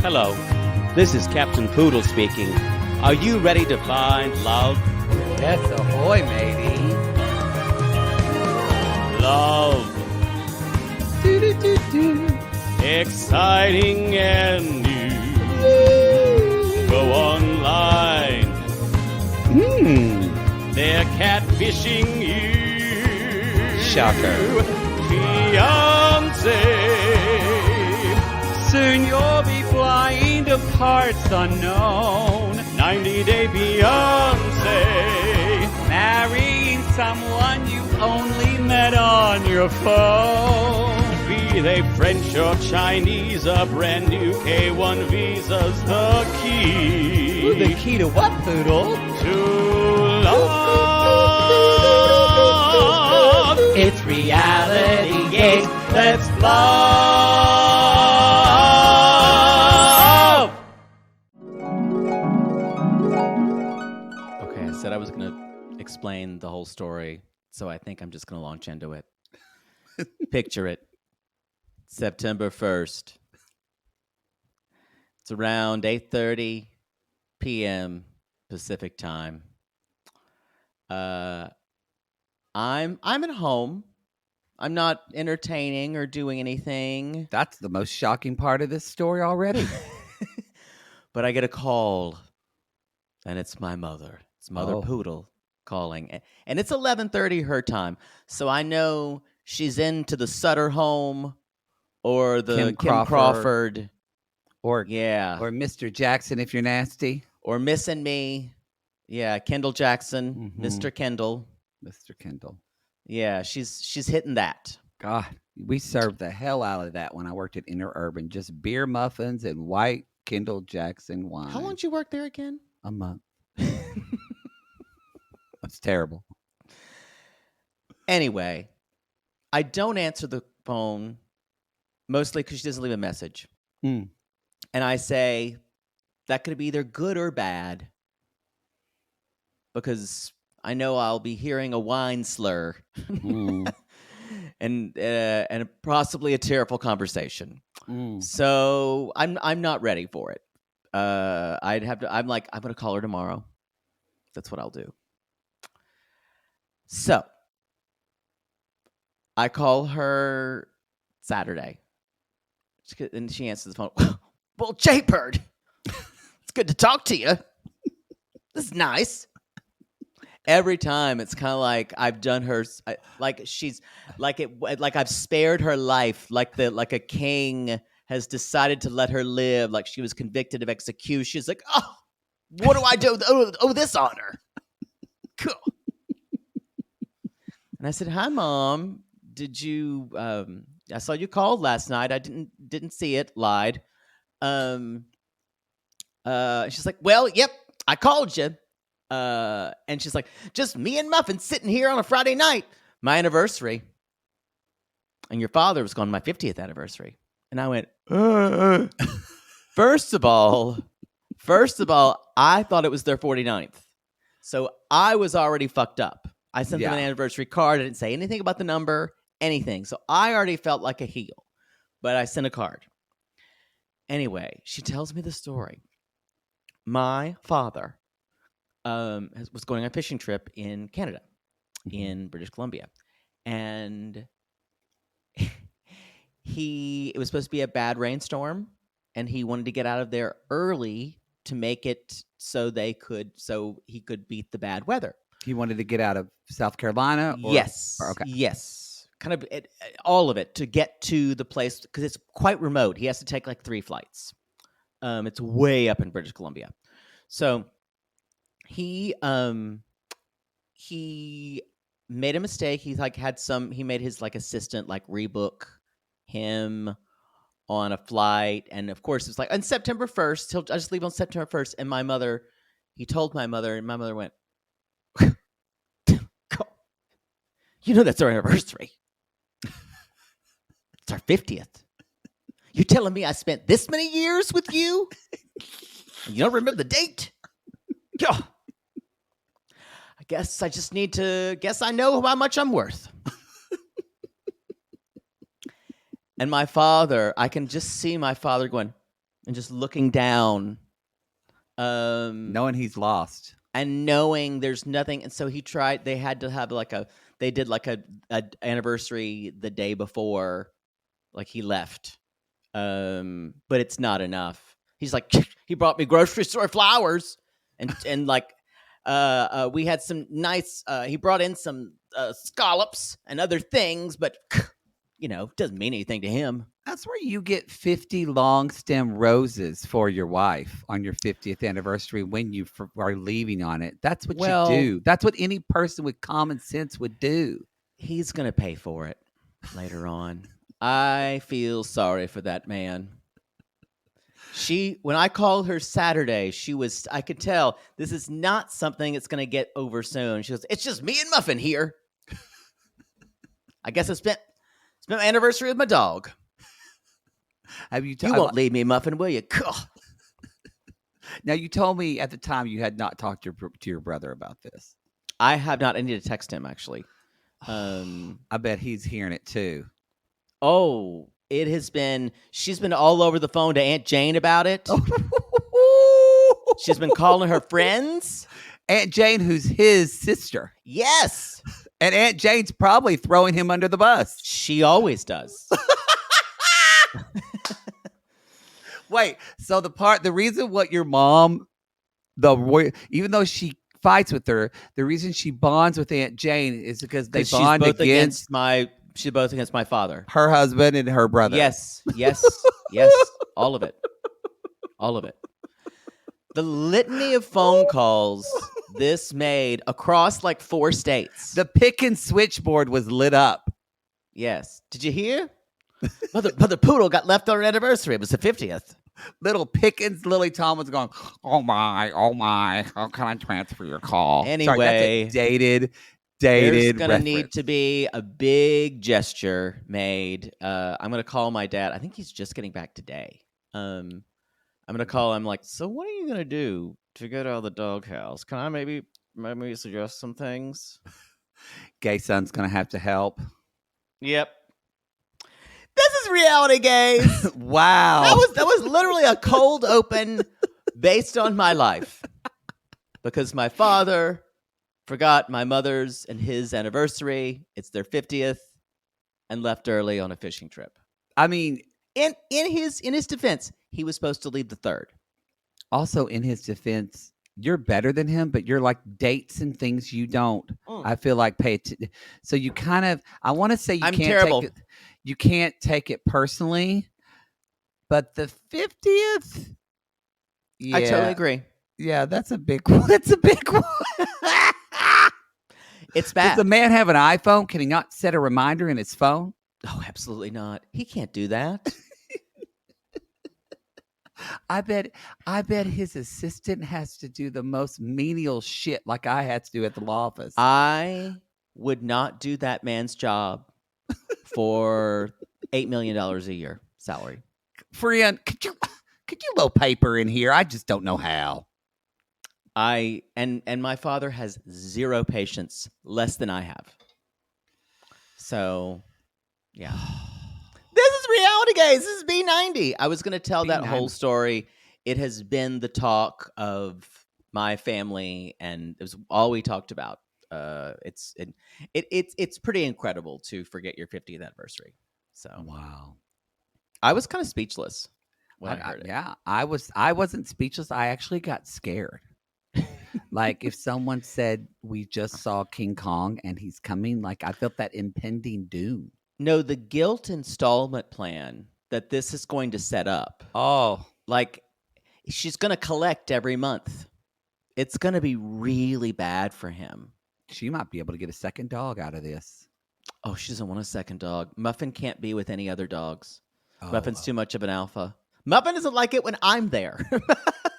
Hello, this is Captain Poodle speaking. Are you ready to find love? Yes, ahoy, matey. Love. Do-do-do-do. Exciting and new. Go online. They're catfishing you. Shocker. Fiancé. Soon you'll be flying to parts unknown. 90-day fiancé. Marrying someone you only met on your phone. Be they French or Chinese, a brand new K1 visa's the key. Ooh, the key to what, Poodle? To love. It's reality gaze. Let's love. Okay, I said I was going to explain the whole story, so I think I'm just going to launch into it. Picture it. September 1st. It's around 8:30 p.m. Pacific time. I'm at home. I'm not entertaining or doing anything. That's the most shocking part of this story already. But I get a call, and it's my mother. It's Mother Poodle calling. And it's 11:30 her time, so I know she's into the Sutter home or the Kim Crawford. Or Mr. Jackson if you're nasty. Or Missing Me. Yeah, Kendall Jackson, Mr. Kendall. Mr. Kendall. Yeah, she's hitting that. God, we served the hell out of that when I worked at Interurban. Just beer muffins and white Kendall Jackson wine. How long did you work there again? A month. That's terrible. Anyway, I don't answer the phone, mostly because she doesn't leave a message. And I say, that could be either good or bad, because I know I'll be hearing a wine slur and possibly a tearful conversation. So I'm not ready for it. I'm going to call her tomorrow. That's what I'll do. So I call her Saturday, and she answers the phone. Well, J-Bird, it's good to talk to you. This is nice. Every time it's kind of like I've done her, like she's like I've spared her life, like a king has decided to let her live, like she was convicted of execution. She's like, oh, what do I do? Oh, this honor. Cool. And I said, hi, Mom. Did you? I saw you called last night. I didn't see it. Lied. She's like, well, yep, I called you. And she's like, just me and Muffin sitting here on a Friday night, my anniversary. And your father was going on my 50th anniversary. And I went, First of all, I thought it was their 49th. So I was already fucked up. I sent them an anniversary card. I didn't say anything about the number, anything. So I already felt like a heel, but I sent a card. Anyway, she tells me the story. My father was going on a fishing trip in Canada, in British Columbia. And it was supposed to be a bad rainstorm, and he wanted to get out of there early to make it so he could beat the bad weather. He wanted to get out of South Carolina? Yes. Yes. Kind of all of it to get to the place, because it's quite remote. He has to take like 3 flights. It's way up in British Columbia. So he made a mistake. He he made his like assistant like rebook him on a flight. And of course it's like on September 1st, he'll just leave on September 1st. And he told my mother, and my mother went, you know, that's our anniversary. It's our 50th. You're telling me I spent this many years with you? You don't remember the date? I guess I just need to I know how much I'm worth. And my father, I can just see my father going, and just looking down, knowing he's lost. and knowing there's nothing. And so he tried. They had to have they did like a anniversary the day before, like he left. But it's not enough. He's like, he brought me grocery store flowers, and like, we had some nice. He brought in some scallops and other things, but doesn't mean anything to him. That's where you get 50 long stem roses for your wife on your 50th anniversary when you are leaving on it. That's what you do. That's what any person with common sense would do. He's gonna pay for it later on. I feel sorry for that man. When I called her Saturday, I could tell this is not something that's going to get over soon. She goes, "It's just me and Muffin here. I guess I spent my anniversary with my dog. You won't leave me, Muffin, will you?" Now, you told me at the time you had not talked to your brother about this. I have not. I need to text him, actually. I bet he's hearing it too. Oh, she's been all over the phone to Aunt Jane about it. She's been calling her friends. Aunt Jane, who's his sister. Yes. And Aunt Jane's probably throwing him under the bus. She always does. Wait, so the reason what your mom, even though she fights with her, the reason she bonds with Aunt Jane is because they bond against she's both against my father, her husband, and her brother. Yes, all of it. The litany of phone calls this made across like 4 states. The Pickens switchboard was lit up. Yes. Did you hear? Mother Poodle got left on her anniversary. It was the 50th. Little Pickens, Lily Tom was going, oh my, how can I transfer your call? Anyway. Sorry, that's a dated There's going to reference. need to be a big gesture made. I'm going to call my dad. I think he's just getting back today. I'm going to call him like, so what are you going to do to get out of the doghouse? Can I maybe suggest some things? Gay son's going to have to help. Yep. This is reality, gays. Wow. That was literally a cold open based on my life. Because my father forgot my mother's and his anniversary. It's their 50th, and left early on a fishing trip. I mean, in his defense, he was supposed to leave the 3rd. Also, in his defense, you're better than him, but you're like dates and things you don't. I feel like so you kind of. I want to say I'm terrible. You can't take it personally, but the 50th. Yeah, I totally agree. Yeah, that's a big one. That's a big one. It's bad. Does the man have an iPhone? Can he not set a reminder in his phone? Oh, absolutely not. He can't do that. I bet his assistant has to do the most menial shit like I had to do at the law office. I would not do that man's job for $8 million a year salary. Friend, could you load paper in here? I just don't know how. And my father has 0 patience, less than I have. So, yeah. This is reality, guys. This is B90. I was going to tell that whole story. It has been the talk of my family, and it was all we talked about. It's pretty incredible to forget your 50th anniversary. So wow, I was kind of speechless when I heard it. Yeah, I wasn't speechless. I actually got scared. Like if someone said we just saw King Kong and he's coming, like I felt that impending doom. No, the guilt installment plan that this is going to set up. Oh, like she's going to collect every month. It's going to be really bad for him. She might be able to get a second dog out of this. Oh, she doesn't want a second dog. Muffin can't be with any other dogs. Muffin's too much of an alpha. Muffin doesn't like it when I'm there.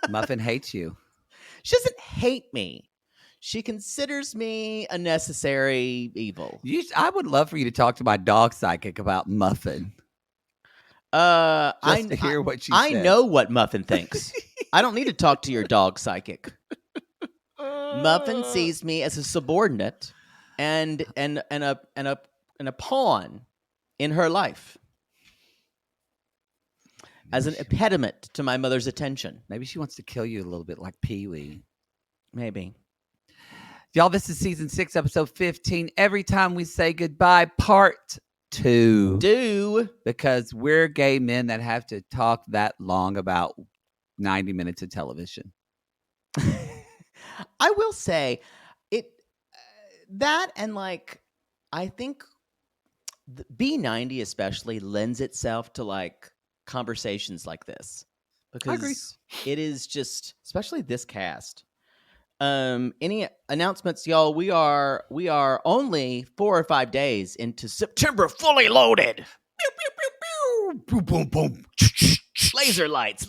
Muffin hates you. She doesn't hate me. She considers me a necessary evil. I would love for you to talk to my dog psychic about Muffin. To hear what she I says. know what Muffin thinks. I don't need to talk to your dog psychic. Muffin sees me as a subordinate and a pawn in her life. as an impediment to my mother's attention. Maybe she wants to kill you a little bit like Pee-wee. Maybe. Y'all, this is season 6, episode 15. Every time we say goodbye, part 2. Because we're gay men that have to talk that long about 90 minutes of television. I will say that, and like, I think B90 especially lends itself to like conversations like this, because it is just, especially this cast. Any announcements, y'all? We are only 4 or 5 days into September fully loaded. Pew, pew, pew, pew. Boom, boom, boom. Laser lights.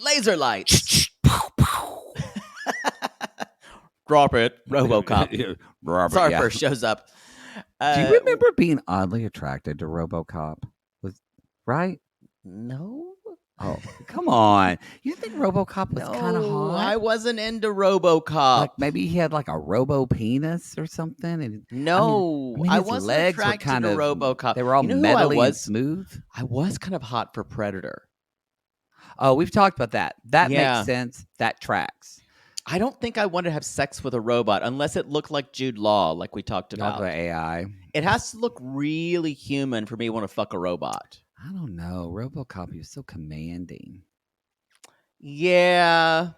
Drop it. RoboCop. Sarper shows up. Do you remember being oddly attracted to RoboCop? Right? No. Oh, come on. You didn't think RoboCop was kind of hot? I wasn't into RoboCop. Like maybe he had like a robo penis or something. And I wasn't attracted to RoboCop. They were all metally and smooth. I was kind of hot for Predator. Oh, we've talked about that. That makes sense. That tracks. I don't think I wanted to have sex with a robot unless it looked like Jude Law, like we talked about. AI. It has to look really human for me to want to fuck a robot. I don't know. RoboCop, he was so commanding. Yeah.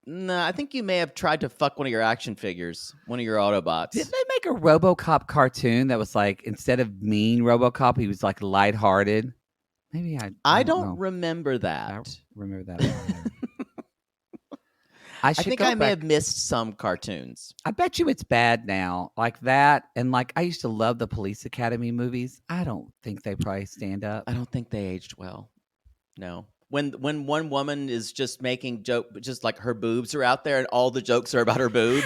No, I think you may have tried to fuck one of your action figures, one of your Autobots. Did they make a RoboCop cartoon that was like, instead of mean RoboCop, he was like lighthearted? Maybe I don't remember that. I remember that. I think I may have missed some cartoons. I bet you it's bad now. Like that. And like, I used to love the Police Academy movies. I don't think they probably stand up. I don't think they aged well. No. When one woman is just making just like her boobs are out there and all the jokes are about her boobs.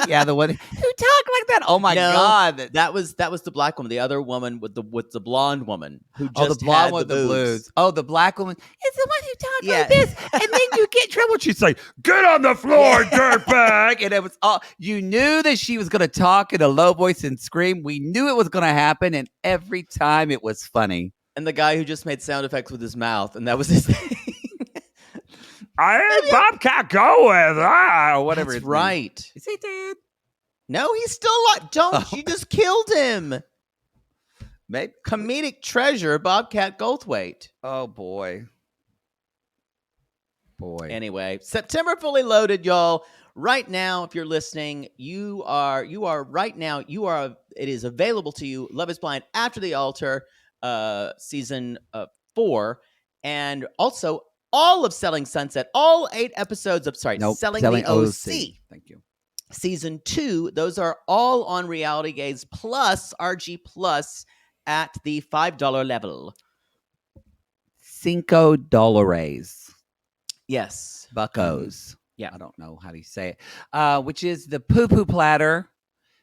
Yeah, the one who talk like that. Oh my God. That was the black woman. The other woman with the blonde woman who just the blonde had with the the blues. Oh, the black woman is the one who talks like this. And then you get in trouble. She'd say, "Get on the floor, dirtbag." And it was all, you knew that she was going to talk in a low voice and scream. We knew it was going to happen. And every time it was funny. And the guy who just made sound effects with his mouth, and that was his thing. I am Bobcat Go with or whatever. That's right. Is he dead? No, he's still alive. Don't. You just killed him. Maybe. Comedic treasure, Bobcat Goldthwait. Oh, boy. Anyway, September fully loaded, y'all. Right now, if you're listening, it is available to you. Love is Blind After the Altar, season 4, and also all of Selling Sunset, all 8 episodes of Selling the OC. Thank you. Season 2, those are all on Reality Gaze plus RG Plus at the $5 level. $5. Yes. Buccos. Yeah. I don't know how to say it. Which is the poo-poo platter.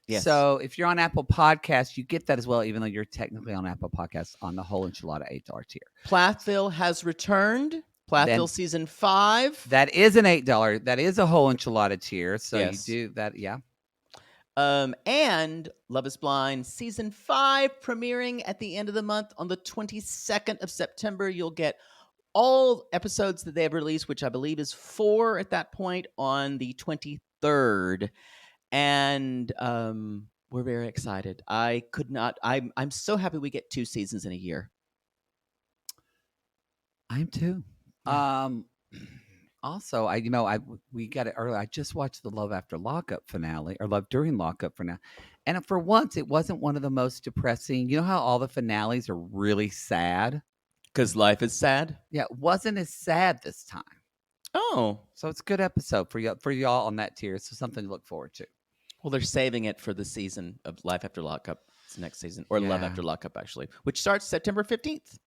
Yes. So if you're on Apple Podcasts, you get that as well, even though you're technically on Apple Podcasts on the whole enchilada $8 tier. Plathville has returned. Plathville season 5. That is an $8. That is a whole enchilada tier. So you do that. Yeah. And Love is Blind season 5 premiering at the end of the month on the 22nd of September. You'll get all episodes that they have released, which I believe is 4 at that point, on the 23rd. And we're very excited. I'm so happy we get 2 seasons in a year. I am too. Also, we got it early. I just watched the Love After Lockup finale, or Love During Lockup finale. And for once, it wasn't one of the most depressing. You know how all the finales are really sad? Because life is sad? Yeah, it wasn't as sad this time. Oh. So it's a good episode for y'all on that tier. So something to look forward to. Well, they're saving it for the season of Life After Lockup. It's next season. Or Love After Lockup, actually. Which starts September 15th.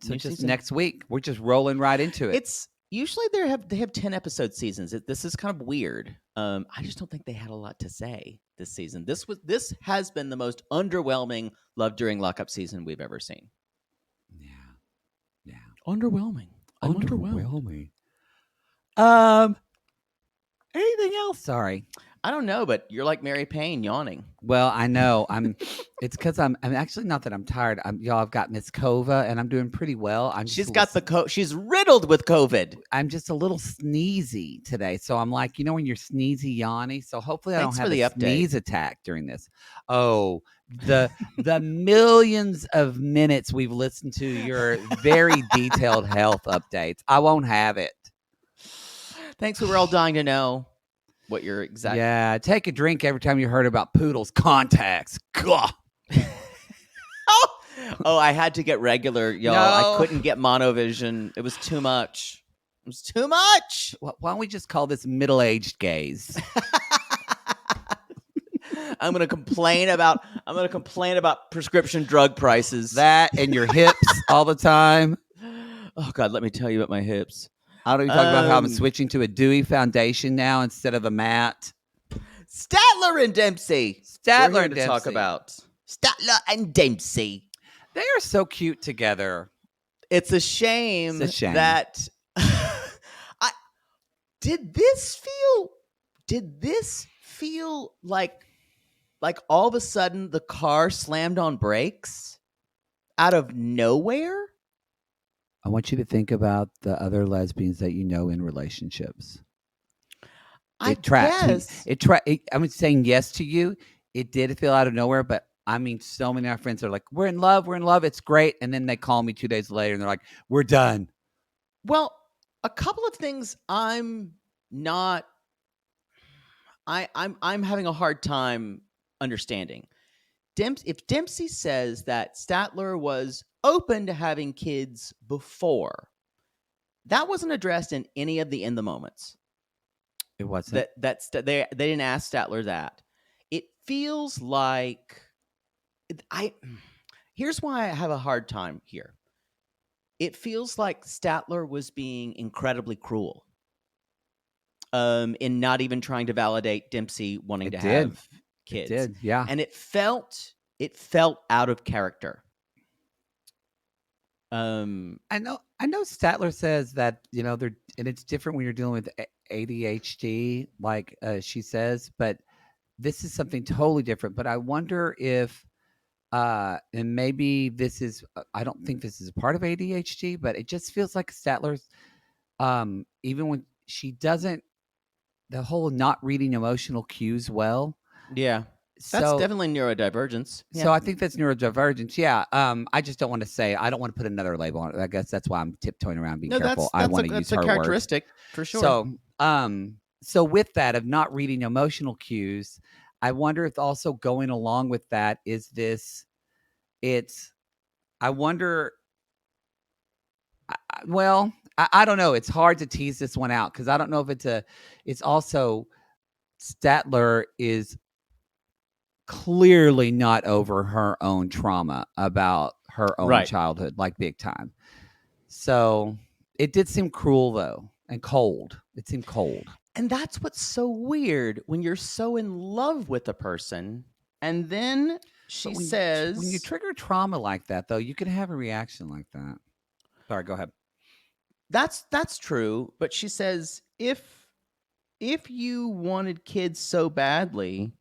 So just next week. We're just rolling right into it. It's usually they have 10 episode seasons. This is kind of weird. I just don't think they had a lot to say this season. This has been the most underwhelming Love During Lockup season we've ever seen. Yeah. Underwhelming. Anything else? Sorry. I don't know, but you're like Mary Payne yawning. Well, I know. It's because I'm actually not that I'm tired. I've got Miss Kova, and I'm doing pretty well. She's riddled with COVID. I'm just a little sneezy today, so I'm like, when you're sneezy, yawny. So hopefully, I don't have a sneeze attack during this. Oh, the millions of minutes we've listened to your very detailed health updates. I won't have it. Thanks. We were all dying to know what your exact. Yeah, take a drink every time you heard about Poodle's contacts. Gah. Oh, I had to get regular, y'all. No. I couldn't get monovision. It was too much. Why don't we just call this middle-aged gays? I'm gonna complain about prescription drug prices. That and your hips all the time. Oh God, let me tell you about my hips. I don't even talk about how I'm switching to a dewy foundation now instead of a matte. Statler and Dempsey. We're here to talk about Statler and Dempsey. They are so cute together. It's a shame that did this feel like all of a sudden the car slammed on brakes out of nowhere? I want you to think about the other lesbians that you know in relationships. I'm saying yes to you. It did feel out of nowhere, but I mean, so many of our friends are like, we're in love, it's great. And then they call me 2 days later and they're like, we're done. Well, a couple of things I'm having a hard time understanding. If Dempsey says that Statler was open to having kids before, that wasn't addressed in any of the in the moments. It wasn't. They didn't ask Statler that. It feels like here's why I have a hard time here. It feels like Statler was being incredibly cruel. In not even trying to validate Dempsey wanting to have kids. It did, yeah. And it felt out of character. I know Statler says that, and it's different when you're dealing with ADHD, like she says, but this is something totally different. But I wonder if, and maybe this is, I don't think this is a part of ADHD, but it just feels like Statler's, even when she doesn't, the whole not reading emotional cues well. Yeah. That's definitely neurodivergence. Yeah. So I think that's neurodivergence. Yeah. I just don't want to say, I don't want to put another label on it. I guess that's why I'm tiptoeing around being careful. I want to use her characteristic word. For sure. So with that of not reading emotional cues, I wonder if also going along with that is this, I wonder, I don't know. It's hard to tease this one out because I don't know if it's also Statler is clearly not over her own trauma about her own childhood, like big time. So it did seem cruel though, and cold. It seemed cold. And that's what's so weird when you're so in love with a person and then she says... When you trigger trauma like that though, you can have a reaction like that. Sorry, go ahead. That's true, but she says if you wanted kids so badly,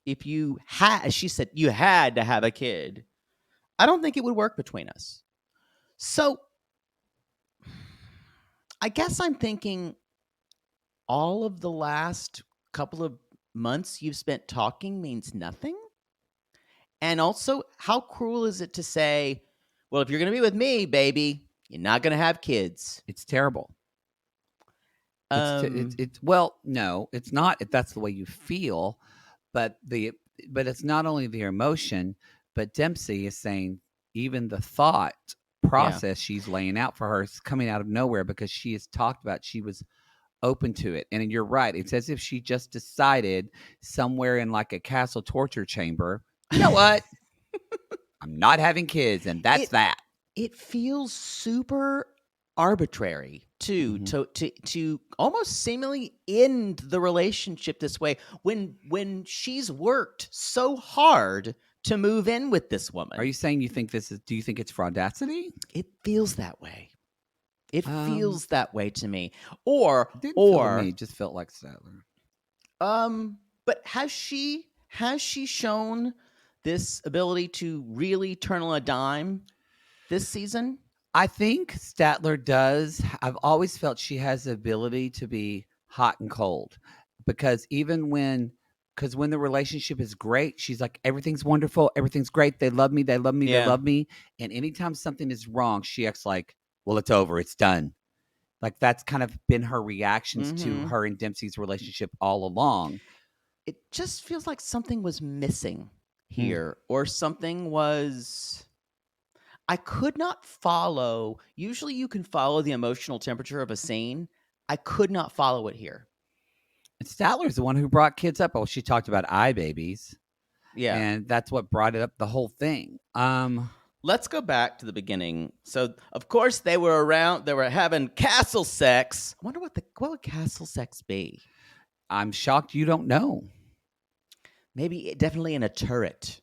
she said you had to have a kid, I don't think it would work between us. So I guess I'm thinking all of the last couple of months you've spent talking means nothing. And also, how cruel is it to say, well, if you're going to be with me, baby, you're not going to have kids. It's terrible. Well, no, it's not if that's the way you feel, but it's not only the emotion, but Dempsey is saying even the thought process she's laying out for her is coming out of nowhere because she has talked about she was open to it. And you're right. It's as if she just decided somewhere in like a castle torture chamber, you know what? I'm not having kids, and that's that. It feels super arbitrary too, to almost seemingly end the relationship this way when she's worked so hard to move in with this woman. Are you saying do you think it's fraudacity? It feels that way. It feels that way to me. It just felt like Statler. But has she shown this ability to really turn on a dime this season? I think Statler does. I've always felt she has the ability to be hot and cold, because when the relationship is great, she's like, everything's wonderful, everything's great, they love me, they love me, they love me. And anytime something is wrong, she acts like, well, it's over, it's done. Like, that's kind of been her reactions to her and Dempsey's relationship all along. It just feels like something was missing here, or something was... I could not follow. Usually you can follow the emotional temperature of a scene. I could not follow it here. And Statler's the one who brought kids up. Oh, she talked about babies. Yeah. And that's what brought it up, the whole thing. Let's go back to the beginning. So, of course, they were around. They were having castle sex. I wonder what would castle sex be? I'm shocked you don't know. Maybe definitely in a turret.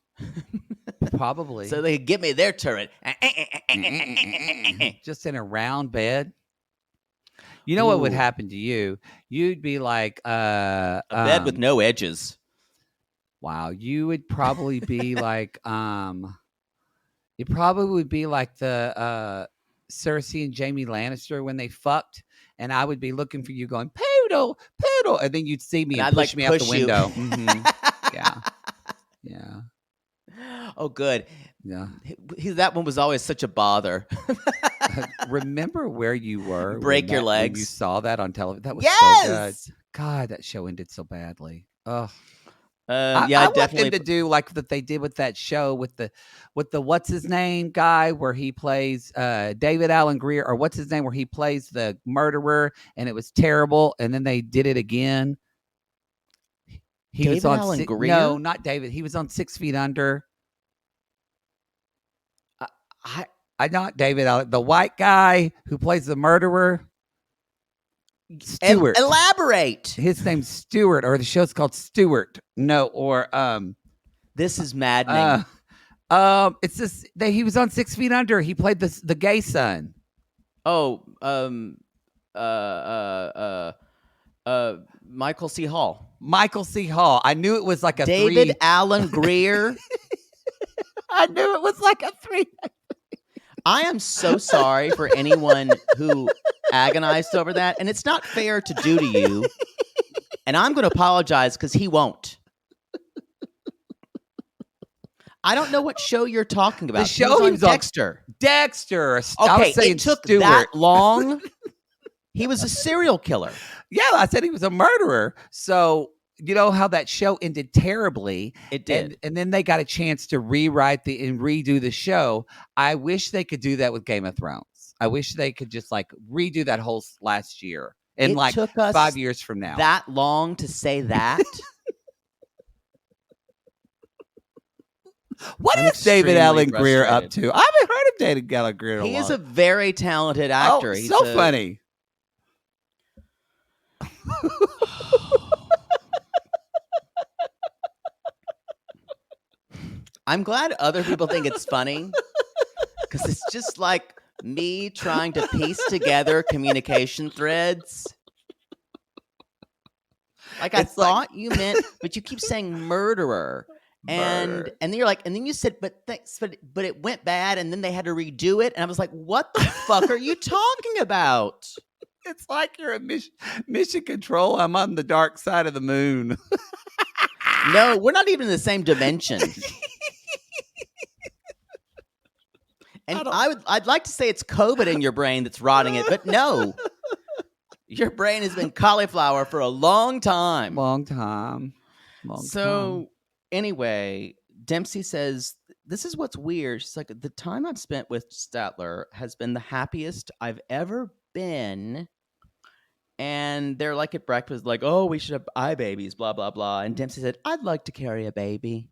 Probably. So they could give me their turret. Just in a round bed. You know what would happen to you? You'd be like a bed with no edges. Wow, you would probably be like it probably would be like the Cersei and Jaime Lannister when they fucked, and I would be looking for you going, poodle, poodle, and then you'd see me and push me out the window. Mm-hmm. Yeah. Oh, good. Yeah. That one was always such a bother. Remember where you were? Break your legs. When you saw that on television. That was so good. God, that show ended so badly. Oh. I definitely want them to do like that they did with that show with the what's his name guy where he plays David Alan Grier, or what's his name where he plays the murderer, and it was terrible, and then they did it again. David Alan Grier? No, not David. He was on 6 Feet Under. I not David Allen, the white guy who plays the murderer. Stewart. Elaborate. His name's Stewart, or the show's called Stewart. No, or this is maddening. It's this. He was on 6 Feet Under. He played the gay son. Oh, Michael C. Hall. Michael C. Hall. I knew it was like a David Alan Grier. I knew it was like a 3. I am so sorry for anyone who agonized over that, and it's not fair to do to you. And I'm going to apologize because he won't. I don't know what show you're talking about. The show he was on Dexter. Dexter. Okay, it took Stewart. that long. He was a serial killer. Yeah, I said he was a murderer. So you know how that show ended terribly. It did. And then they got a chance to rewrite and redo the show. I wish they could do that with Game of Thrones. I wish they could just like redo that whole last year. And like took us 5 years from now. That long to say that? What is David Alan Grier up to? I haven't heard of David Alan Grier in a He while. is a very talented actor. Oh, he's so funny. I'm glad other people think it's funny, because it's just like me trying to piece together communication threads. Like I thought you meant, but you keep saying murderer. And then you're like, and then you said, but it went bad, and then they had to redo it, and I was like, what the fuck are you talking about? It's like you're a mission control. I'm on the dark side of the moon. No, we're not even in the same dimension. And I'd like to say it's COVID in your brain that's rotting it, but no. Your brain has been cauliflower for a long time. Anyway, Dempsey says, this is what's weird. She's like, the time I've spent with Statler has been the happiest I've ever been. And they're like at breakfast, like, oh, we should have babies, blah, blah, blah. And Dempsey said, I'd like to carry a baby.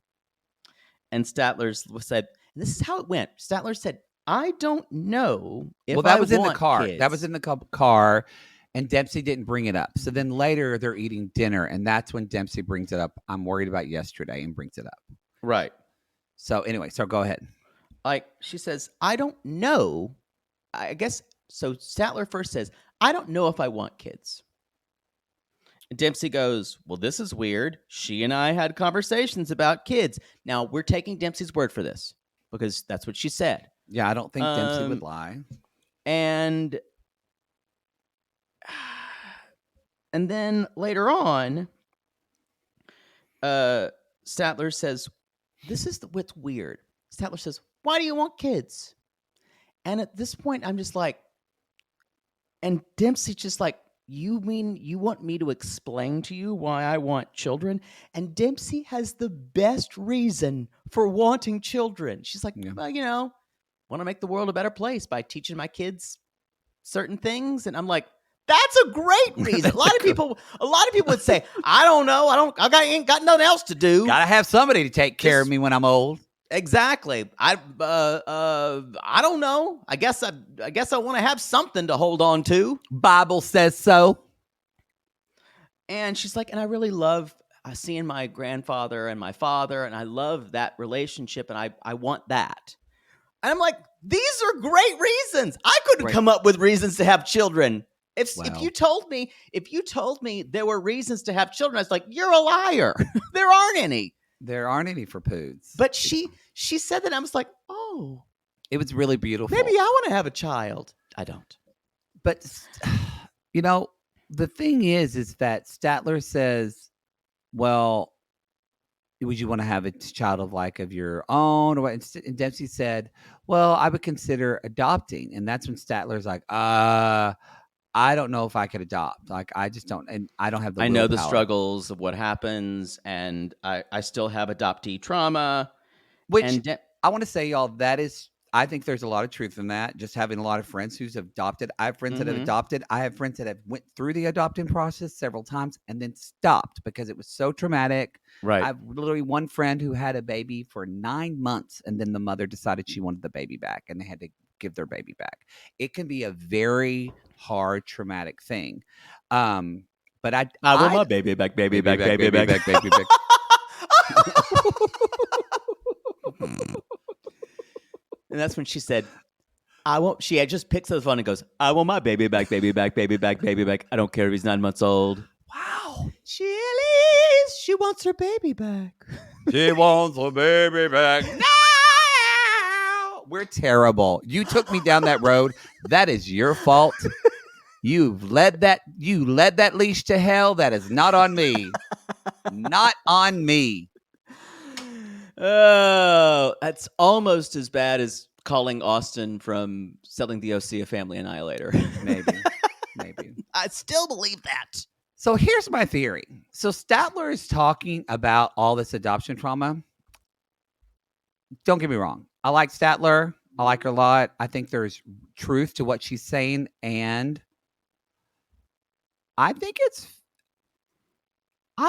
And Statler said, and this is how it went. Statler said, I don't know if that was in the car. Kids. That was in the car. And Dempsey didn't bring it up. So then later they're eating dinner, and that's when Dempsey brings it up. I'm worried about yesterday, and brings it up. Right. So anyway, go ahead. Like, she says, I don't know. I guess, so Statler first says, I don't know if I want kids. Dempsey goes, well, this is weird. She and I had conversations about kids. Now, we're taking Dempsey's word for this because that's what she said. Yeah, I don't think Dempsey would lie. And then later on, Statler says, this is what's weird. Statler says, why do you want kids? And at this point, I'm just like, and Dempsey's just like, you mean you want me to explain to you why I want children? And Dempsey has the best reason for wanting children. She's like, well, want to make the world a better place by teaching my kids certain things. And I'm like, that's a great reason. A lot of people would say, I don't know. Ain't got nothing else to do. Gotta have somebody to take care of me when I'm old. Exactly. I don't know. I guess I want to have something to hold on to. Bible says so. And she's like, and I really love seeing my grandfather and my father, and I love that relationship, and I want that. And I'm like, these are great reasons. I couldn't come up with reasons to have children. If you told me there were reasons to have children, I was like, you're a liar. There aren't any. There aren't any for poods. But she said that, I was like, oh. It was really beautiful. Maybe I want to have a child. I don't. But, the thing is that Statler says, well, would you want to have a child of your own? Or what? And Dempsey said, well, I would consider adopting. And that's when Statler's like, I don't know if I could adopt. Like, I just don't. And I don't have the willpower. I know the struggles of what happens. And I still have adoptee trauma. Which I want to say, y'all, I think there's a lot of truth in that. Just having a lot of friends who's adopted. I have friends that have adopted. I have friends that have went through the adopting process several times and then stopped because it was so traumatic. Right. I have literally one friend who had a baby for 9 months and then the mother decided she wanted the baby back and they had to give their baby back. It can be a very hard, traumatic thing. But I want my baby back, baby back. And that's when she said, she had just picks up the phone and goes, I want my baby back, baby back, baby back, baby back. I don't care if he's 9 months old. Wow. She wants her baby back. She wants her baby back. No! We're terrible. You took me down that road. That is your fault. You led that leash to hell. That is not on me. Not on me. Oh, that's almost as bad as calling Austin from Selling the OC a family annihilator. Maybe. I still believe that. So here's my theory. So Statler is talking about all this adoption trauma. Don't get me wrong. I like Statler. I like her a lot. I think there's truth to what she's saying. And I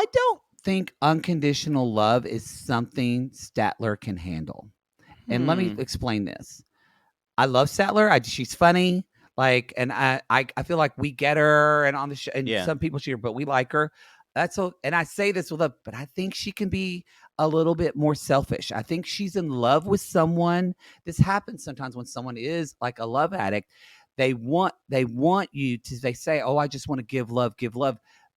don't think unconditional love is something Statler can handle. And let me explain this. I love Statler. She's funny. And I feel like we get her and on the show, and some people cheer, but we like her. And I say this with love, but I think she can be a little bit more selfish. I think she's in love with someone. This happens sometimes when someone is like a love addict. They want you to, they say, oh, I just want to give love,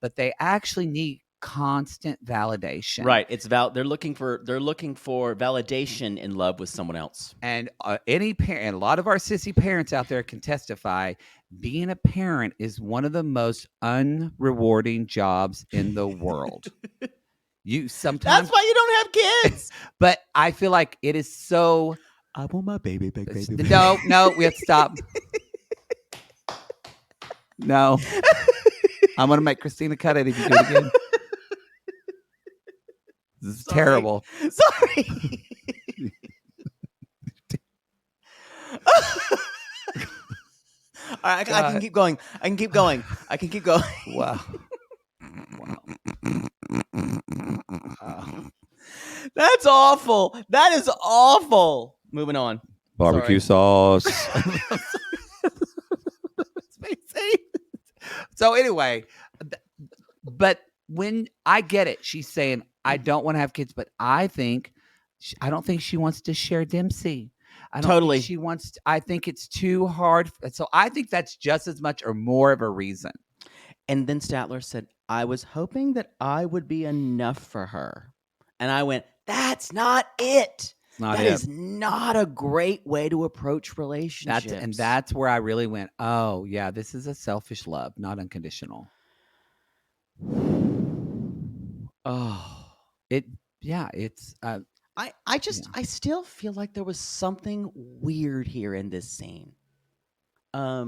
but they actually need constant validation. Right. They're looking for validation in love with someone else. And any parent, a lot of our sissy parents out there can testify, being a parent is one of the most unrewarding jobs in the world. Sometimes that's why you don't have kids. But I feel like it is so. I want my baby back, baby. No, we have to stop. No. I'm going to make Christina cut it if you do it again. This is terrible. Sorry. All right, I can keep going. Wow. That's awful. That is awful. Moving on. Barbecue sauce. So anyway, but when I get it, she's saying, I don't want to have kids, but I don't think she wants to share Dempsey. I think it's too hard. So I think that's just as much or more of a reason. And then Statler said, I was hoping that I would be enough for her. And I went, that's not it. That is not a great way to approach relationships. That's where I really went, oh, yeah, this is a selfish love, not unconditional. Oh, it's... I still feel like there was something weird here in this scene. I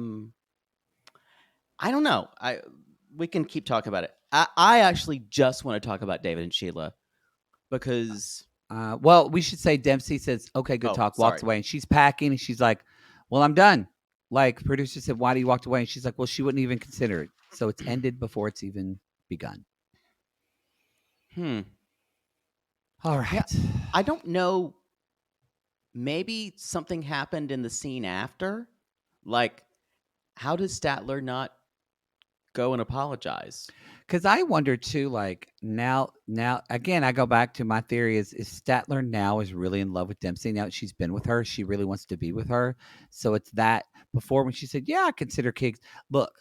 don't know. We can keep talking about it. I actually just want to talk about David and Sheila because... well, we should say Dempsey says, okay, good talk, walks away. And she's packing and she's like, well, I'm done. Like, producer said, why do you walk away? And she's like, well, she wouldn't even consider it. So it's ended before it's even begun. All right. Yeah, I don't know. Maybe something happened in the scene after. Like, how does Statler not go and apologize? Because I wonder too, like now again, I go back to my theory is Statler now is really in love with Dempsey. Now that she's been with her, she really wants to be with her. So it's that before when she said, yeah, I consider kids. Look,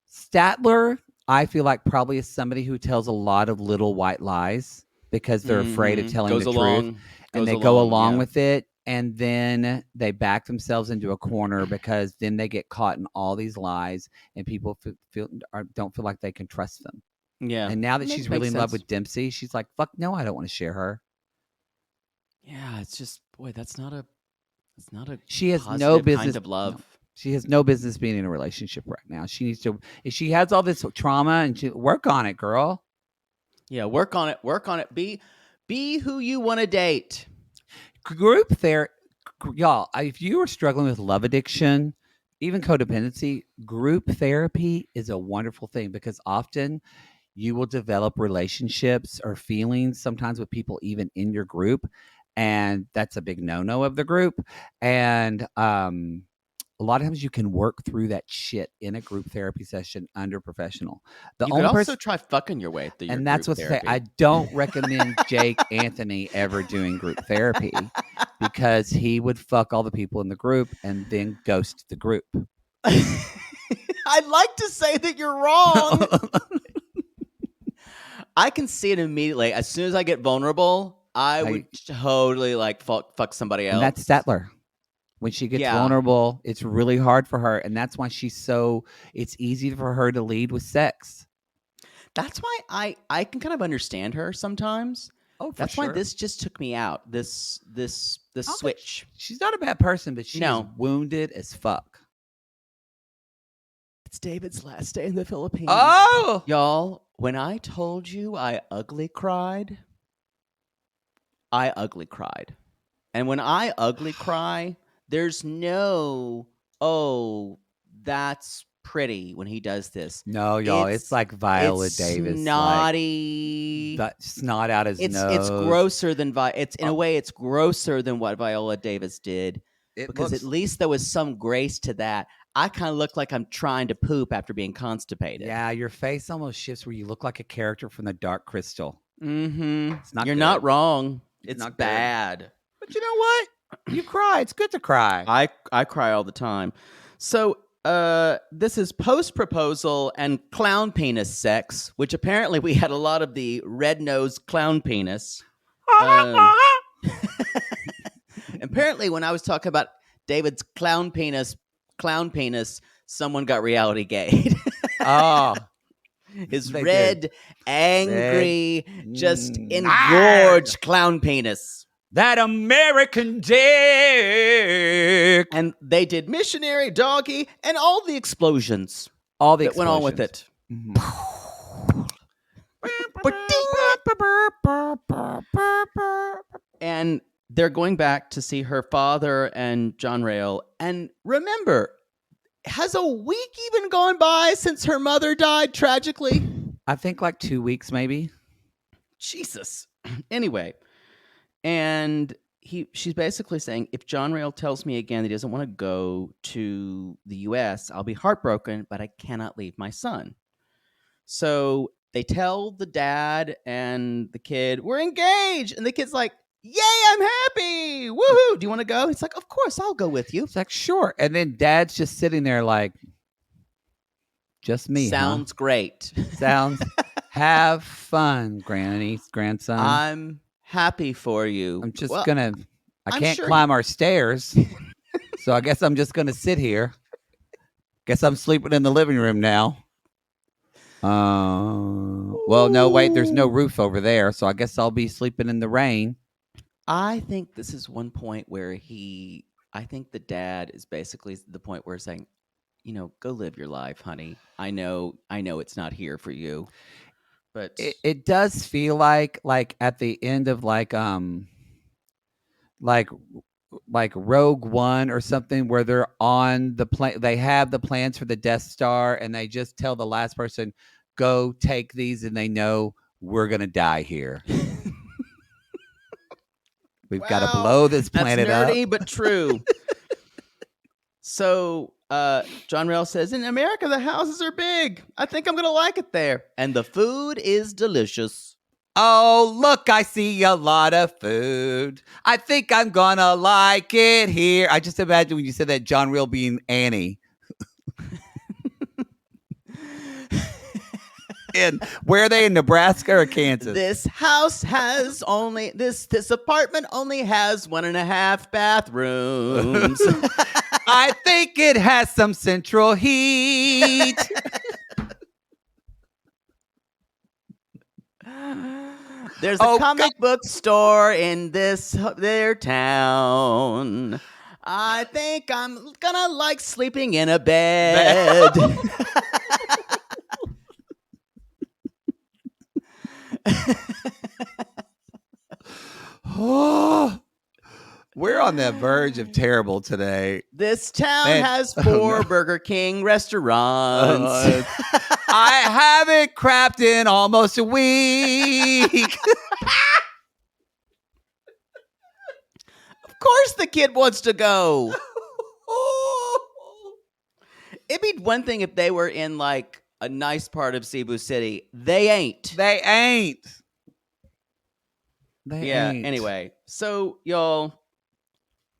Statler, I feel like probably is somebody who tells a lot of little white lies because they're afraid of telling the truth. And they go along with it. And then they back themselves into a corner because then they get caught in all these lies and people don't feel like they can trust them. Yeah. And now that she's really in love with Dempsey, she's like, fuck no, I don't want to share her. Yeah, it's just, boy, that's not a she has no business kind of love. No, she has no business being in a relationship right now. She needs to, if she has all this trauma and she work on it, girl. Yeah, work on it. Be who you want to date. Group therapy, y'all, if you are struggling with love addiction, even codependency, group therapy is a wonderful thing because often you will develop relationships or feelings sometimes with people even in your group. And that's a big no-no of the group. And a lot of times you can work through that shit in a group therapy session under professional. You could also try fucking your way through your and that's group what's therapy. I don't recommend Jake Anthony ever doing group therapy because he would fuck all the people in the group and then ghost the group. I'd like to say that you're wrong. I can see it immediately. As soon as I get vulnerable, I would totally like fuck somebody else. And that's Statler. When she gets vulnerable, it's really hard for her. And that's why it's easy for her to lead with sex. That's why I can kind of understand her sometimes. Oh, that's why this just took me out. This switch. She's not a bad person, but she's wounded as fuck. It's David's last day in the Philippines. Oh! Y'all, when I told you I ugly cried. And when I ugly cry, there's no, oh, that's pretty when he does this. No, y'all, it's like Viola Davis. Snotty. Like, snot out his nose. It's grosser than in a way, it's grosser than what Viola Davis did. Because at least there was some grace to that. I kind of look like I'm trying to poop after being constipated. Yeah, your face almost shifts where you look like a character from the Dark Crystal. Mm-hmm. You're not wrong. It's not bad. Good. But you know what? You cry. It's good to cry. I cry all the time. So this is post-proposal and clown penis sex, which apparently we had a lot of the red-nosed clown penis. Apparently, when I was talking about David's clown penis, someone got reality gayed. Oh. His red, angry, just engorged clown penis. That American dick. And they did missionary, doggy, and all the explosions. That went on with it. Mm-hmm. And they're going back to see her father and John Rail. And remember, has a week even gone by since her mother died tragically? I think like 2 weeks, maybe. Jesus. Anyway, and she's basically saying, if John Rail tells me again that he doesn't want to go to the U.S., I'll be heartbroken, but I cannot leave my son. So they tell the dad and the kid, we're engaged. And the kid's like, yay, I'm happy. Woohoo. Do you want to go? It's like, of course, I'll go with you. It's like, sure. And then dad's just sitting there like, Just me, Sounds great. Sounds. Have fun, grandson. I'm happy for you. I'm just gonna. I can't sure climb our stairs, so I guess I'm just gonna sit here. Guess I'm sleeping in the living room now. Well, no, wait. There's no roof over there, so I guess I'll be sleeping in the rain. I think this is one point where I think the dad is basically the point where he's saying, go live your life, honey. I know it's not here for you, but it does feel like at the end of like Rogue One or something, where they're on the plane. They have the plans for the Death Star, and they just tell the last person, "Go take these," and they know we're gonna die here. We've got to blow this planet that's nerdy, up. But true. So John Rail says, in America, the houses are big. I think I'm going to like it there. And the food is delicious. Oh, look, I see a lot of food. I think I'm going to like it here. I just imagine when you said that, John Rail being Annie. And where are they, in Nebraska or Kansas? This house has only this apartment only has 1.5 bathrooms. I think it has some central heat. There's a comic book store in their town. I think I'm gonna like sleeping in a bed. Oh, we're on the verge of terrible today. This town has 4 Burger King restaurants. I haven't crapped in almost a week. Of course the kid wants to go. It'd be one thing if they were in like a nice part of Cebu City. They ain't. Anyway, so y'all,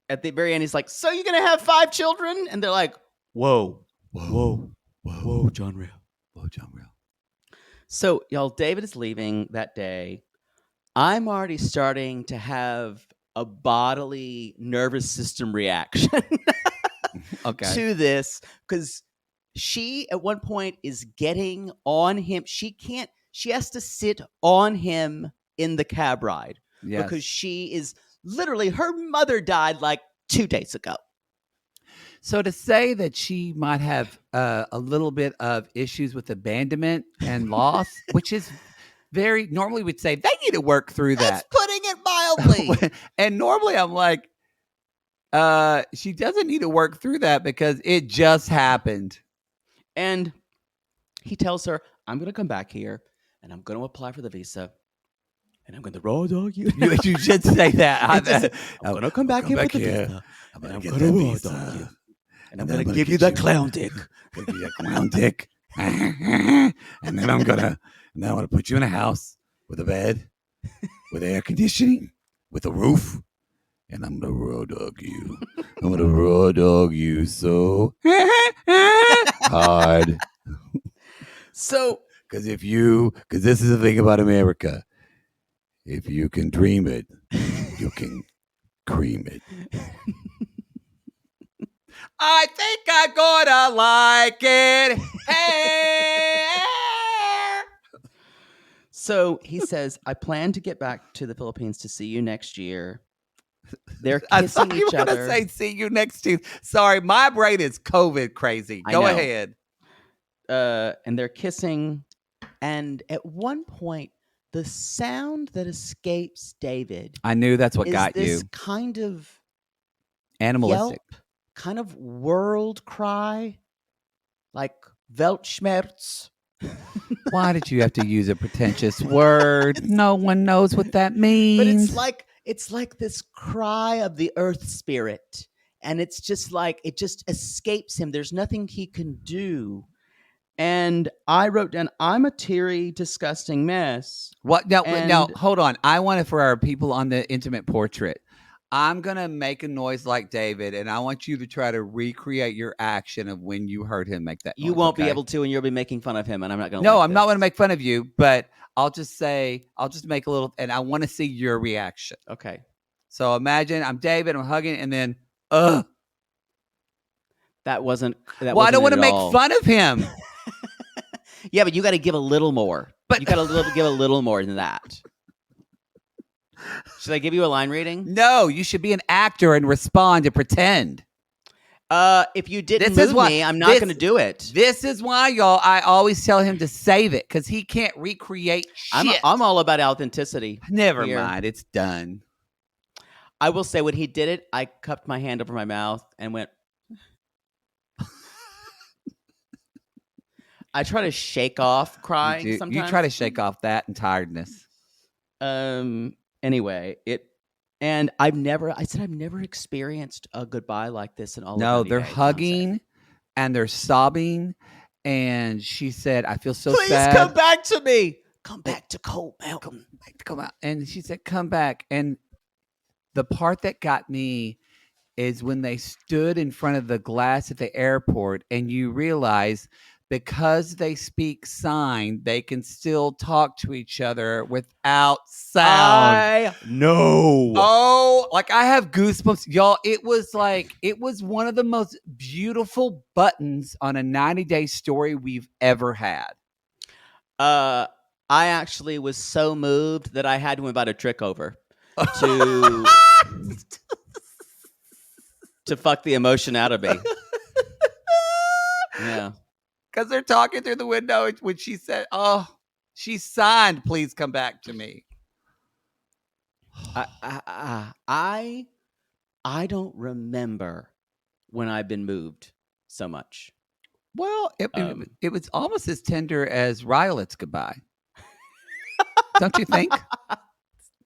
at the very end, he's like, so you're going to have 5 children? And they're like, whoa, John Rail. Whoa, John Rail. So y'all, David is leaving that day. I'm already starting to have a bodily nervous system reaction to this, because she at one point is getting on him. She has to sit on him in the cab ride because she is literally, her mother died like 2 days ago. So to say that she might have a little bit of issues with abandonment and loss, which is very, normally we'd say they need to work through that. That's putting it mildly. And normally I'm like, she doesn't need to work through that because it just happened. And he tells her, I'm going to come back here and I'm going to apply for the visa. And I'm going to raw dog you. You should say that. I'm going to come back here with the visa. I'm going to raw dog you. And I'm going to give you that clown dick. Give you that clown dick. And then I'm going to put you in a house with a bed, with air conditioning, with a roof. And I'm going to raw dog you. I'm going to raw dog you so hard. So, because this is the thing about America. If you can dream it, you can cream it. I think I'm gonna like it. Hey. So he says, I plan to get back to the Philippines to see you next year. They're kissing I thought you each were other. Gonna say see you next year. Sorry, my brain is COVID crazy. Go ahead. And they're kissing. And at one point, the sound that escapes David, I knew that's what got this you. Kind of animalistic, yelp, kind of world cry, like Weltschmerz. Why did you have to use a pretentious word? No one knows what that means. But it's like this cry of the earth spirit, and it's just like it just escapes him. There's nothing he can do. And I wrote down, I'm a teary, disgusting mess. What? Now, hold on. I want it for our people on the intimate portrait. I'm going to make a noise like David, and I want you to try to recreate your action of when you heard him make that noise. You won't be able to, and you'll be making fun of him, and I'm not going to. No, I'm not going to make fun of you, but I'll just make a little, and I want to see your reaction. Okay. So imagine I'm David, I'm hugging, and then, That wasn't. Well, I don't want to make fun of him. Yeah, but you got to give a little more. But you got to give a little more than that. Should I give you a line reading? No, you should be an actor and respond and pretend. If you didn't move me, I'm not going to do it. This is why, y'all, I always tell him to save it because he can't recreate shit. I'm all about authenticity. Never mind. It's done. I will say when he did it, I cupped my hand over my mouth and went. I try to shake off crying sometimes. You try to shake off that and tiredness. Anyway, I've never experienced a goodbye like this in all of 90 they're days, hugging and they're sobbing. And she said, I feel so Please sad. Please come back to me. Come back to Cold Mountain. Come out. And she said, come back. And the part that got me is when they stood in front of the glass at the airport and you realize because they speak sign, they can still talk to each other without sound. I know. Oh, like I have goosebumps. Y'all, it was one of the most beautiful buttons on a 90-day story we've ever had. I actually was so moved that I had to invite a trick over to to fuck the emotion out of me. Yeah. Because they're talking through the window when she said, oh, she signed, please come back to me. I don't remember when I've been moved so much. Well, it was almost as tender as Rilet's goodbye. Don't you think?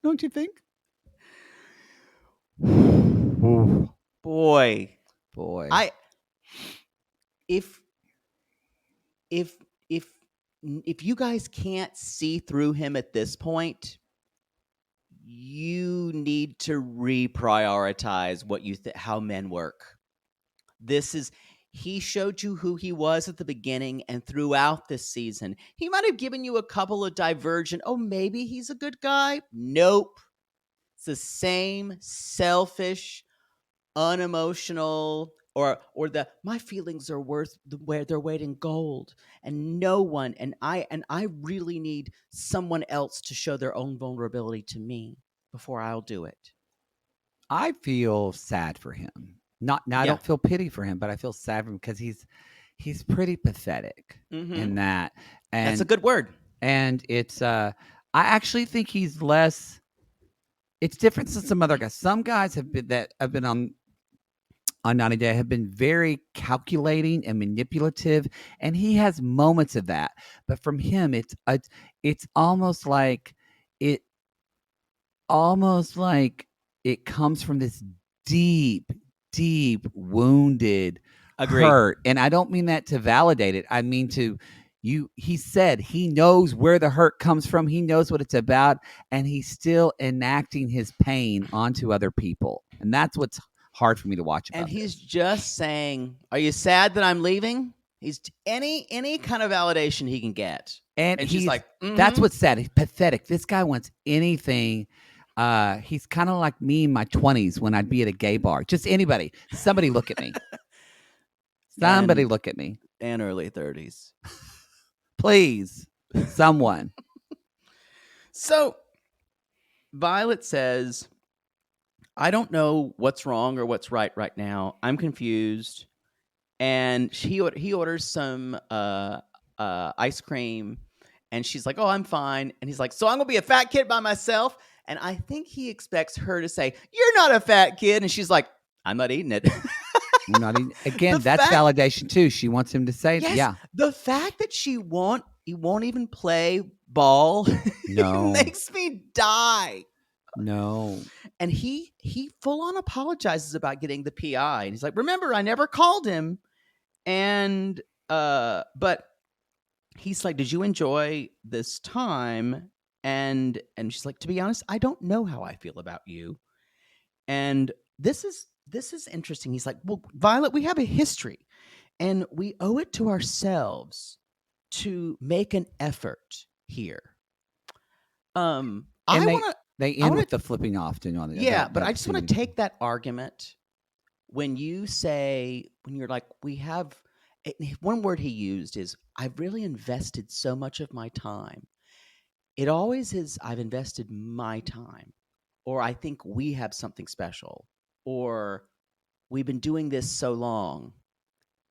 Don't you think? Boy. If you guys can't see through him at this point, you need to reprioritize what you how men work. He showed you who he was at the beginning and throughout this season. He might have given you a couple of divergent, oh, maybe he's a good guy. Nope. It's the same selfish, unemotional, or my feelings are worth their weight in gold, and no one, and I really need someone else to show their own vulnerability to me before I'll do it. I feel sad for him. I don't feel pity for him, but I feel sad for him because he's pretty pathetic in that. And that's a good word. And it's I actually think he's less. It's different than some other guys. Some guys have been on 90 Day have been very calculating and manipulative, and he has moments of that. But from him, it's almost like it comes from this deep wounded hurt. And I don't mean that to validate it. I mean he said he knows where the hurt comes from. He knows what it's about, and he's still enacting his pain onto other people. And that's what's hard for me to watch about. And he's just saying, are you sad that I'm leaving? He's any kind of validation he can get. And he's like, that's what's sad. He's pathetic. This guy wants anything. He's kind of like me in my 20s when I'd be at a gay bar. Just anybody. Somebody look at me. Somebody look at me. And early 30s. Please. Someone. So, Violet says, I don't know what's wrong or what's right now. I'm confused. And he orders some ice cream. And she's like, oh, I'm fine. And he's like, so I'm going to be a fat kid by myself? And I think he expects her to say, you're not a fat kid. And she's like, I'm not eating it. I'm not eating. Again, that's validation too. She wants him to say, yes, yeah. The fact that he won't even play ball makes me die. No. And he full on apologizes about getting the PI. And he's like, remember, I never called him. And, but he's like, did you enjoy this time? And she's like, to be honest, I don't know how I feel about you. And this is interesting. He's like, well, Violet, we have a history, and we owe it to ourselves to make an effort here. They end with the flipping off. But I just want to take that argument when you say, when you're like, we have, one word he used is, I've really invested so much of my time. It always is, I've invested my time, or I think we have something special, or we've been doing this so long.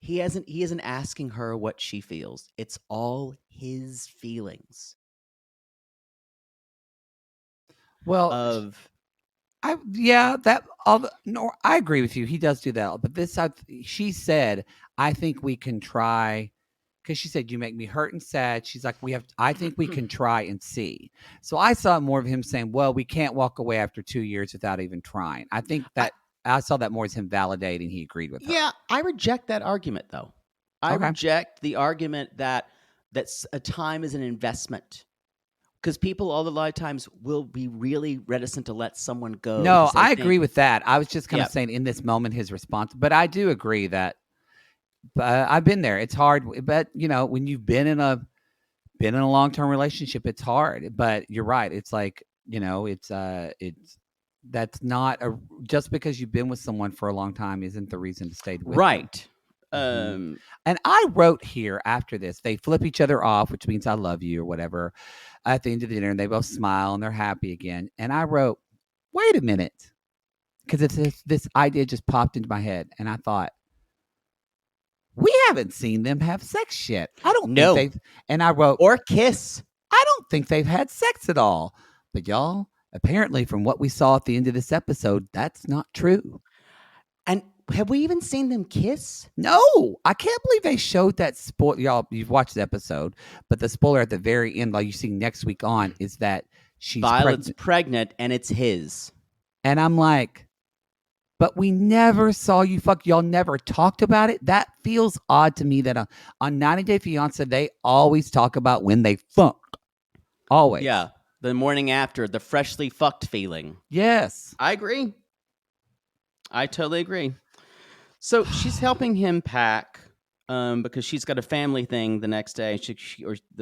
He isn't asking her what she feels. It's all his feelings. Well, I agree with you. He does do that. But she said, I think we can try, because she said, you make me hurt and sad. She's like, I think we can try and see. So I saw more of him saying, well, we can't walk away after 2 years without even trying. I think that I saw that more as him validating he agreed with her. Yeah, I reject that argument, though. I reject the argument that a time is an investment. Because people all the lifetimes will be really reticent to let someone go. No, I agree with that. I was just kind of saying in this moment his response. But I do agree that I've been there. It's hard. But, when you've been in a long-term relationship, it's hard. But you're right. It's like, that's not just because you've been with someone for a long time isn't the reason to stay with right. them. And I wrote here after this, they flip each other off, which means I love you or whatever, at the end of the dinner, and they both smile and they're happy again. And I wrote, wait a minute, because this idea just popped into my head, and I thought, we haven't seen them have sex yet. I don't know. And I wrote, or kiss. I don't think they've had sex at all. But y'all, apparently from what we saw at the end of this episode, that's not true. And have we even seen them kiss? No, I can't believe they showed that spoiler. Y'all, you've watched the episode, but the spoiler at the very end, like you see next week on, is that Violet's pregnant and it's his. And I'm like, but we never saw you fuck. Y'all never talked about it. That feels odd to me that on 90 Day Fiancé, they always talk about when they fuck. Always. Yeah. The morning after, the freshly fucked feeling. Yes. I agree. I totally agree. So she's helping him pack because she's got a family thing the next day,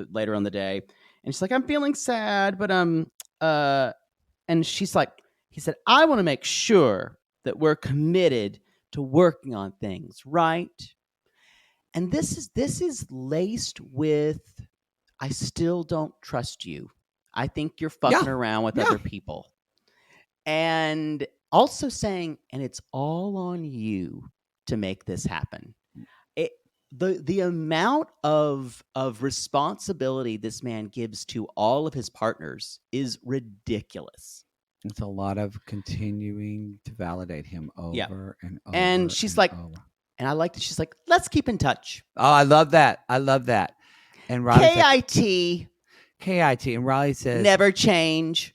later on the day, and she's like, "I'm feeling sad, but and she's like, he said, I want to make sure that we're committed to working on things, right? And this is laced with, I still don't trust you. I think you're fucking around with other people, and also saying, and it's all on you to make this happen. The amount of responsibility this man gives to all of his partners is ridiculous. It's a lot of continuing to validate him over and over. And she's like, and I like that she's like, let's keep in touch. Oh, I love that. And Riley KIT. And Riley says, never change.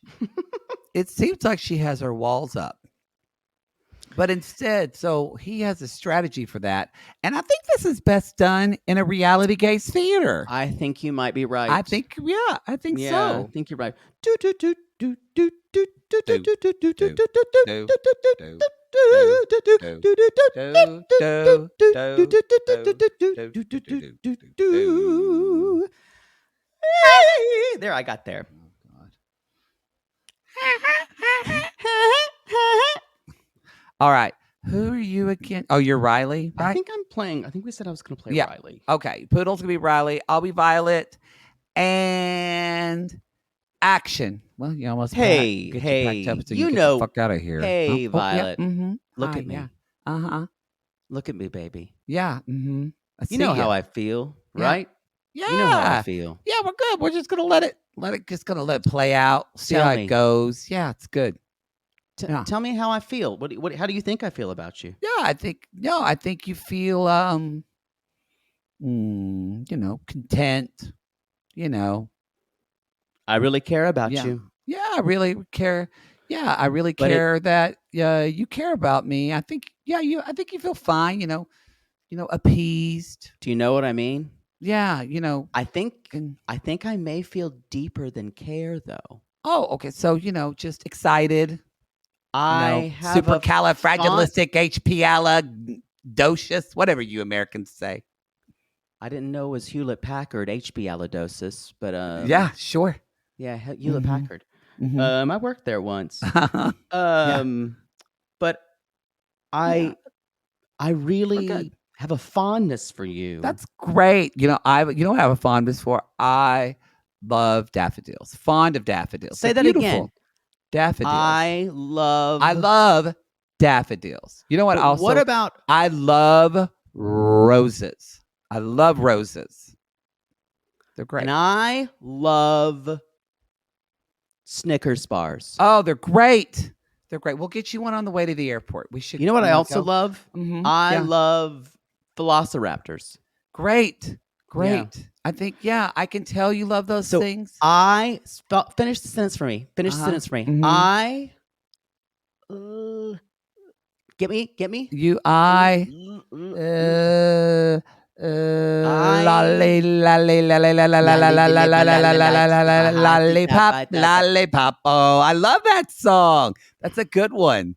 It seems like she has her walls up. But instead, so he has a strategy for that. And I think this is best done in a reality gaze theater. I think you might be right. I think so. I think you're right. There, I got there. All right. Who are you again? Oh, you're Riley, right? I think I'm playing. I think we said I was going to play Riley. Okay. Poodle's going to be Riley. I'll be Violet. And action. Well, you almost hey, you get the fuck out of here. Hey, Violet. Yeah, mm-hmm. Look at me. Yeah. Uh-huh. Look at me, baby. Yeah. Mm-hmm. You know how I feel, right? Yeah. You know how I feel. Yeah, we're good. We're just going to let it play out. See how it goes. Yeah, it's good. Tell me how I feel. How do you think I feel about you? Yeah, I think you feel content, I really care about you. Yeah, I really care. Yeah, I really care that you care about me. I think you feel fine, appeased. Do you know what I mean? Yeah, I think I may feel deeper than care though. Oh, okay. So, just excited. I have supercalifragilisticexpialidocious, whatever you Americans say. I didn't know it was Hewlett-Packard HBalidosis, but yeah, sure. Yeah, Hewlett-Packard. Mm-hmm. I worked there once. But I really have a fondness for you. That's great. I have a fondness for. I love daffodils. Fond of daffodils. Say that again. Daffodils. I love daffodils. You know what? Also, what about? I love roses. I love roses. They're great. And I love Snickers bars. Oh, they're great. They're great. We'll get you one on the way to the airport. We should. You know what I also love? Mm-hmm. I love Velociraptors. Great. Yeah. I think, I can tell you love those things. Finish the sentence for me. Mm-hmm. Get me? You, lollipop. Oh, I love that song. That's a good one.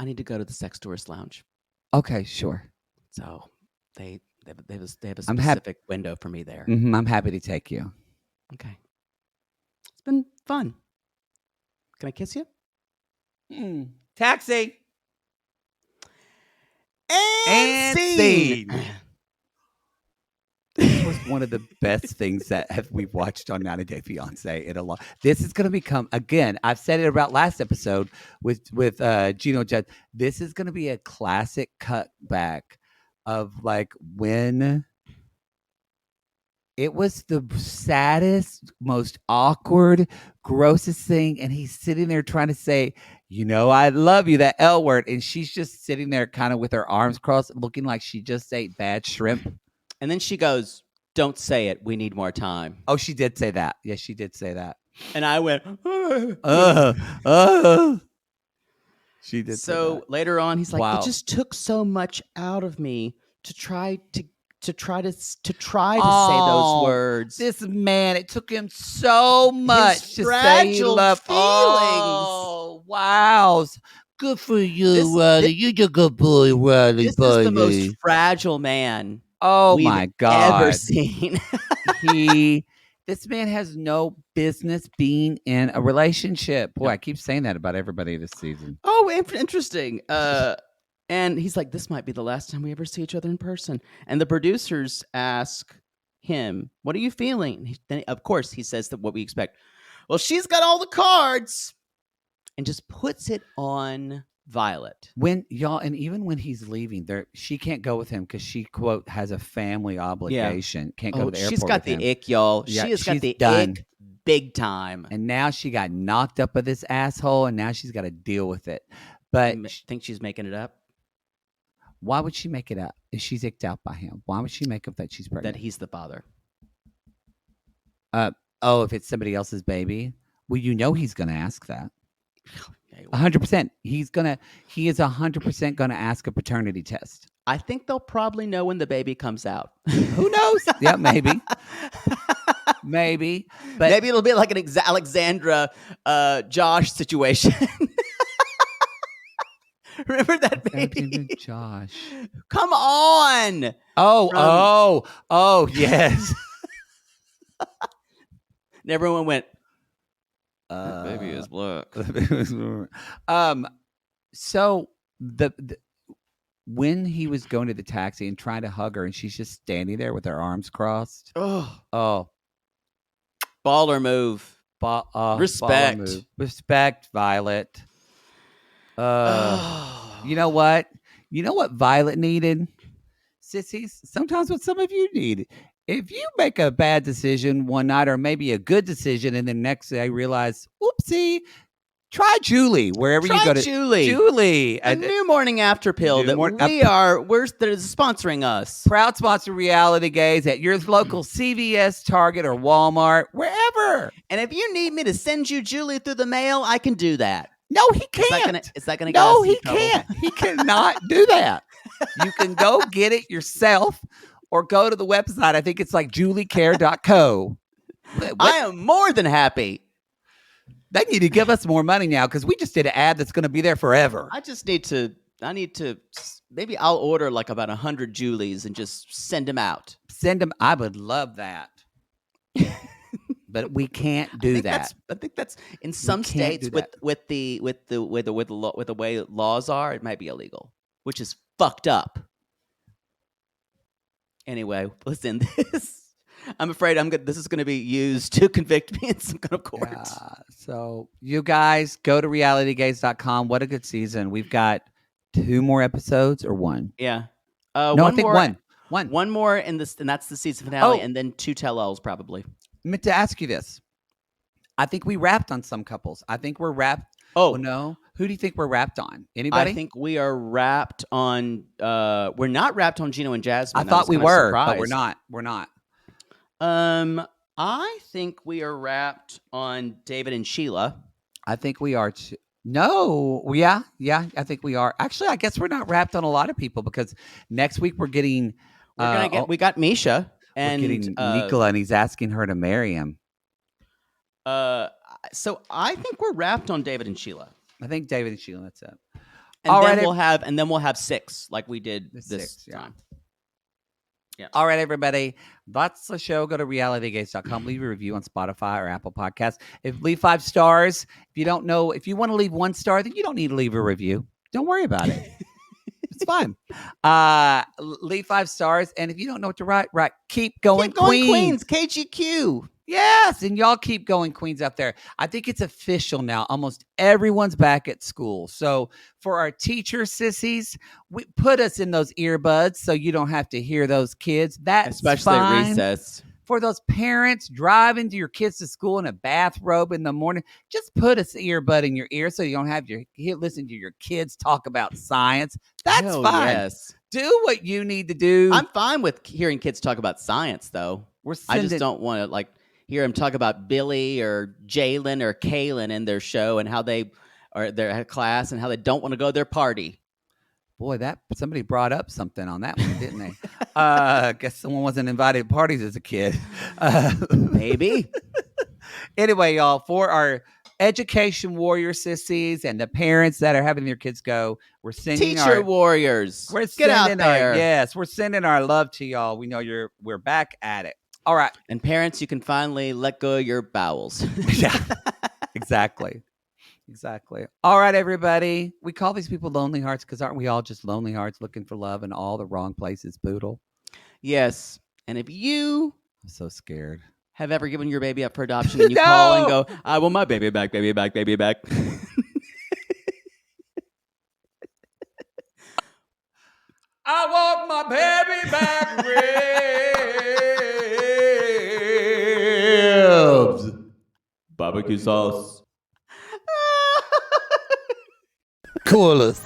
I need to go to the sex tourist lounge. Okay, sure. So they have a specific window for me there. Mm-hmm, I'm happy to take you. Okay. It's been fun. Can I kiss you? Taxi. And scene. This was one of the best things that we've watched on 90 Day Fiancé in a long. This is going to become, again, I've said it about last episode with Gino. This is going to be a classic cutback of like when it was the saddest, most awkward, grossest thing, and he's sitting there trying to say, I love you, that L word, and she's just sitting there kind of with her arms crossed, looking like she just ate bad shrimp. And then she goes, "Don't say it. We need more time." Oh, she did say that. Yes, she did say that. And I went, She did. So later on, he's like, "It just took so much out of me to try to say those words." This man, it took him so much to say he loved feelings. Oh, wow. Good for you, Riley. You're a good boy, Riley. This is the most fragile man. Oh my God! Ever seen? This man has no business being in a relationship. Boy, I keep saying that about everybody this season. Oh, interesting. And he's like, "This might be the last time we ever see each other in person." And the producers ask him, "What are you feeling?" Then, of course, he says that what we expect. Well, she's got all the cards, and just puts it on Violet. When y'all, and even when he's leaving, she can't go with him because she, quote, has a family obligation. Can't go to the airport. She's got the ick, y'all. Yeah, she has got the ick big time. And now she got knocked up by this asshole, and now she's got to deal with it. But think she's making it up? Why would she make it up if she's icked out by him? Why would she make up that she's pregnant? That he's the father. If it's somebody else's baby? Well, he's going to ask that. 100%. He is 100% going to ask a paternity test. I think they'll probably know when the baby comes out. Who knows? Yeah, maybe. Maybe. But maybe it'll be like an Alexandra Josh situation. Remember that baby? Josh. Come on. Oh, yes. And everyone went, baby is black. So when he was going to the taxi and trying to hug her, and she's just standing there with her arms crossed. Oh, baller move. Respect. Baller move. Respect, Violet. You know what? You know what Violet needed? Sissies, sometimes what some of you need. If you make a bad decision one night, or maybe a good decision, and the next day realize, oopsie, try Julie wherever you go to. Julie, a new morning after pill that we're sponsoring us. Proud sponsor Reality Gaze at your local CVS, Target, or Walmart, wherever. And if you need me to send you Julie through the mail, I can do that. No, he can't. Is that gonna No, he can't. He cannot do that. You can go get it yourself. or go to the website. I think it's like juliecare.co. I am more than happy. They need to give us more money now because we just did an ad that's going to be there forever. I need to, maybe I'll order like about 100 Julies and just send them out. Send them. I would love that. But we can't do that. I think that's in some states with the way laws are, it might be illegal, which is fucked up. Anyway, listen, I'm afraid this is going to be used to convict me in some kind of court. Yeah, so you guys go to realitygaze.com. What a good season. We've got 2 more episodes or 1. Yeah. No, I think more, 1. One more in this, and that's the season finale, and then 2 tell-alls probably. I meant to ask you this. I think we wrapped on some couples. I think we're wrapped. Oh, no. Who do you think we're wrapped on? Anybody? I think we are wrapped on, we're not wrapped on Gino and Jasmine. I thought we were, but we're not. We're not. I think we are wrapped on David and Sheila. I think we are too. No, yeah, I think we are. Actually, I guess we're not wrapped on a lot of people because next week we got Misha and we're getting Nicola, and he's asking her to marry him. So I think we're wrapped on David and Sheila. I think David and Sheila. That's it. And then we'll have 6 like we did this time. Yeah. All right, everybody. That's the show. Go to realitygaze.com. Leave a review on Spotify or Apple Podcasts. Leave 5 stars. If you want to leave 1 star, then you don't need to leave a review. Don't worry about it. It's fine. Leave 5 stars. And if you don't know what to write, keep going, Queens. KGQ. Yes, and y'all keep going, Queens, out there. I think it's official now. Almost everyone's back at school. So for our teacher sissies, we put us in those earbuds so you don't have to hear those kids. That's especially fine. At recess. For those parents driving your kids to school in a bathrobe in the morning, just put an earbud in your ear so you don't have listen to your kids talk about science. That's fine. Yes. Do what you need to do. I'm fine with hearing kids talk about science, though. I just don't want to hear them talk about Billy or Jalen or Kaylin in their show and how they are their class and how they don't want to go to their party. Boy, somebody brought up something on that one, didn't they? I guess someone wasn't invited to parties as a kid. Maybe. Anyway, y'all, for our education warrior sissies and the parents that are having their kids go, we're sending teacher warriors. Get out there. Yes, we're sending our love to y'all. We know we're back at it. All right. And parents, you can finally let go of your bowels. Yeah, exactly. All right, everybody. We call these people lonely hearts because aren't we all just lonely hearts looking for love in all the wrong places, Poodle? Yes. And if you... I'm so scared. Have ever given your baby up for adoption and you call and go, I want my baby back, baby back, baby back. I want my baby back, ribs. Barbecue sauce. Coolest.